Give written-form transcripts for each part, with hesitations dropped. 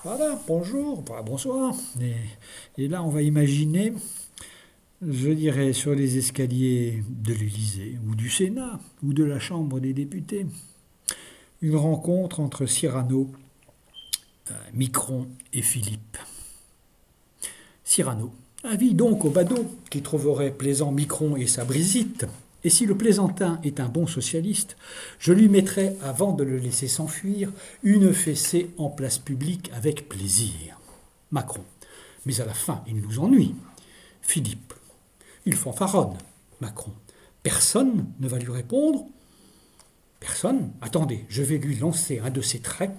Voilà, bonjour, bonsoir. Et là, on va imaginer, je dirais, sur les escaliers de l'Élysée, ou du Sénat, ou de la Chambre des députés, une rencontre entre Cyrano, Micron et Philippe. Cyrano invite donc au badaud, qui trouverait plaisant Micron et sa Brigitte. Et si le plaisantin est un bon socialiste, je lui mettrai, avant de le laisser s'enfuir, une fessée en place publique avec plaisir. Macron. Mais à la fin, il nous ennuie. Philippe. Il fanfaronne. Macron. Personne ne va lui répondre. Personne. Attendez, je vais lui lancer un de ses traits.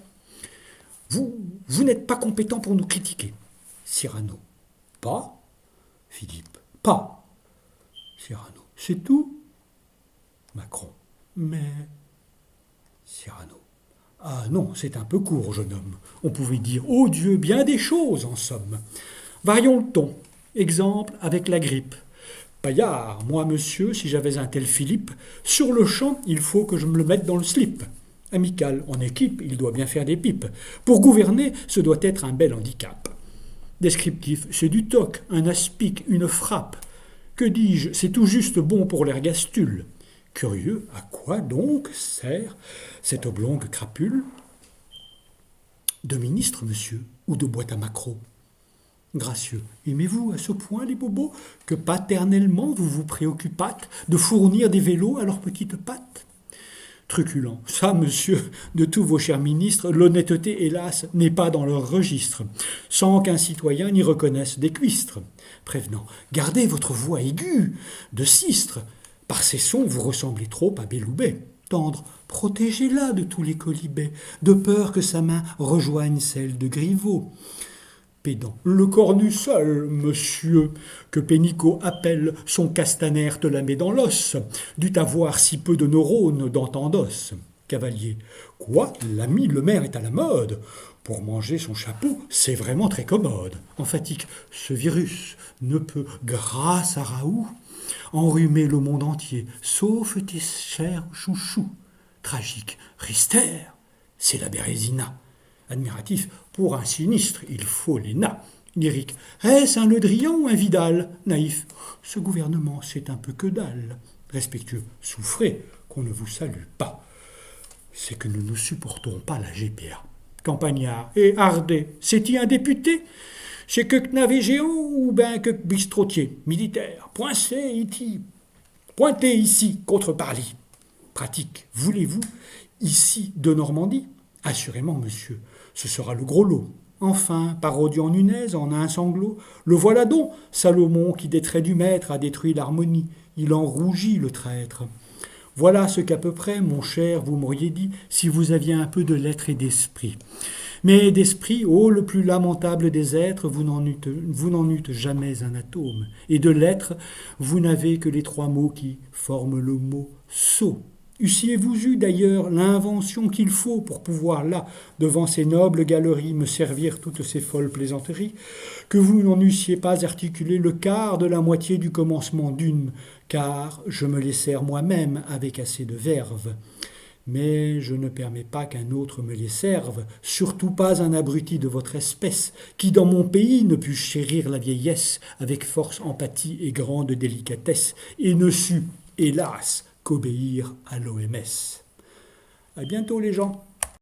Vous n'êtes pas compétent pour nous critiquer. Cyrano. Pas. Philippe. Pas. Cyrano. C'est tout. Macron. Mais. Cyrano. Ah non, c'est un peu court, jeune homme. On pouvait dire, oh Dieu, bien des choses, en somme. Varions le ton. Exemple avec la grippe. Paillard, moi, monsieur, si j'avais un tel Philippe, sur le champ, il faut que je me le mette dans le slip. Amical, en équipe, il doit bien faire des pipes. Pour gouverner, ce doit être un bel handicap. Descriptif, c'est du toc, un aspic, une frappe. Que dis-je, c'est tout juste bon pour l'ergastule. Curieux, à quoi donc sert cette oblongue crapule? De ministre, monsieur, ou de boîte à maquereau? Gracieux, aimez-vous à ce point les bobos que paternellement vous vous préoccupâtes de fournir des vélos à leurs petites pattes? Truculent, ça, monsieur, de tous vos chers ministres, l'honnêteté, hélas, n'est pas dans leur registre, sans qu'un citoyen n'y reconnaisse des cuistres. Prévenant, gardez votre voix aiguë, de sistre. Par ces sons, vous ressemblez trop à Béloubet. Tendre, protégez-la de tous les colibets, de peur que sa main rejoigne celle de Griveaux. Pédant, le cornu seul, monsieur, que Pénicaud appelle son castaner te la met dans l'os, dut avoir si peu de neurones dans tant d'os. Cavalier, quoi, l'ami le maire est à la mode. Pour manger son chapeau, c'est vraiment très commode. Emphatique, ce virus ne peut, grâce à Raoult, enrhumer le monde entier, sauf tes chers chouchous. Tragique, Rister, c'est la Bérésina. Admiratif, pour un sinistre, il faut les nains. Lyrique, est-ce un Le Drian ou un Vidal? Naïf, ce gouvernement, c'est un peu que dalle. Respectueux, souffrez qu'on ne vous salue pas. C'est que nous ne supportons pas la GPA. Campagnard, et Hardet, c'est-y un député? C'est que Knavé Géant ou ben que Bistrotier? Militaire, pointez ici contre Parly. Pratique, voulez-vous ici de Normandie? Assurément, monsieur, ce sera le gros lot. Enfin, parodiant Nunez en un sanglot, le voilà donc, Salomon qui des traits du maître a détruit l'harmonie. Il en rougit, le traître. Voilà ce qu'à peu près, mon cher, vous m'auriez dit, si vous aviez un peu de lettres et d'esprit. Mais d'esprit, ô le plus lamentable des êtres, vous n'en eûtes jamais un atome. Et de lettres, vous n'avez que les trois mots qui forment le mot sot. Eussiez-vous eu d'ailleurs l'invention qu'il faut pour pouvoir là, devant ces nobles galeries, me servir toutes ces folles plaisanteries, que vous n'en eussiez pas articulé le quart de la moitié du commencement d'une, car je me les sers moi-même avec assez de verve. Mais je ne permets pas qu'un autre me les serve, surtout pas un abruti de votre espèce, qui dans mon pays ne put chérir la vieillesse avec force, empathie et grande délicatesse, et ne sut, hélas, qu'obéir à l'OMS. À bientôt les gens.